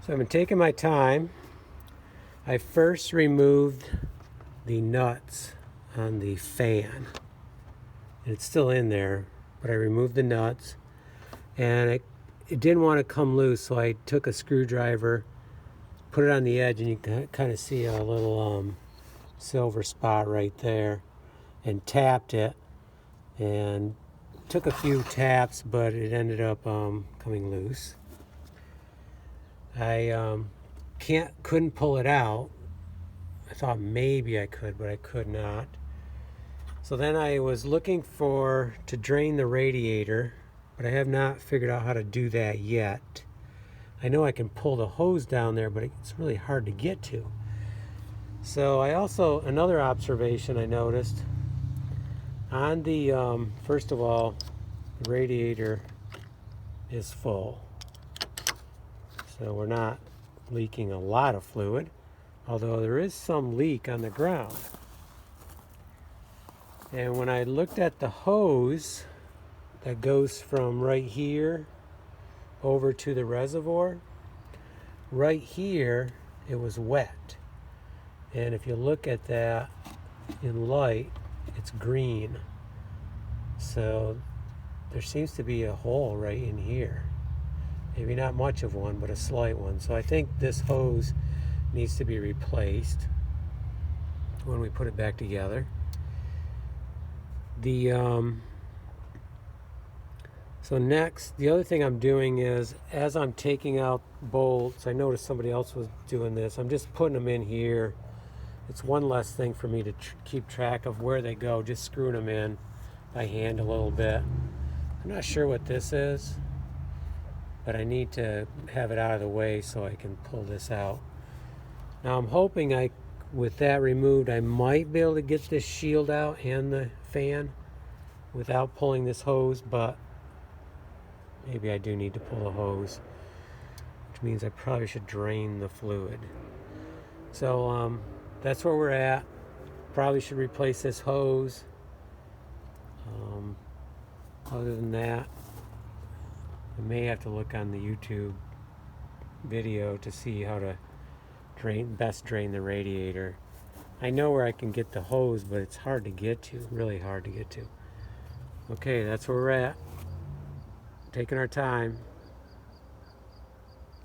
So I've been taking my time. I first removed the nuts on the fan. It's still in there, but I removed the nuts, and it didn't want to come loose, so I took a screwdriver, put it on the edge, and you can kind of see a little silver spot right there, and tapped it, and took a few taps, but it ended up coming loose. I couldn't pull it out. I thought maybe I could, but I could not. So then I was looking to drain the radiator, but I have not figured out how to do that yet. I know I can pull the hose down there, but it's really hard to get to. So another observation I noticed, on the, first of all, the radiator is full. So we're not leaking a lot of fluid, although there is some leak on the ground. And when I looked at the hose that goes from right here over to the reservoir, right here it was wet. And if you look at that in light, it's green. So there seems to be a hole right in here. Maybe not much of one, but a slight one. So I think this hose needs to be replaced when we put it back together. So next, the other thing I'm doing is, as I'm taking out bolts, I noticed somebody else was doing this. I'm just putting them in here. It's one less thing for me to keep track of where they go, just screwing them in by hand a little bit. I'm not sure what this is, but I need to have it out of the way so I can pull this out. Now I'm hoping with that removed, I might be able to get this shield out and the fan without pulling this hose, but maybe I do need to pull the hose, which means I probably should drain the fluid. So that's where we're at. Probably should replace this hose. Other than that, I may have to look on the YouTube video to see how to best drain the radiator. I know where I can get the hose, but it's hard to get to, really hard to get to. Okay, that's where we're at. Taking our time.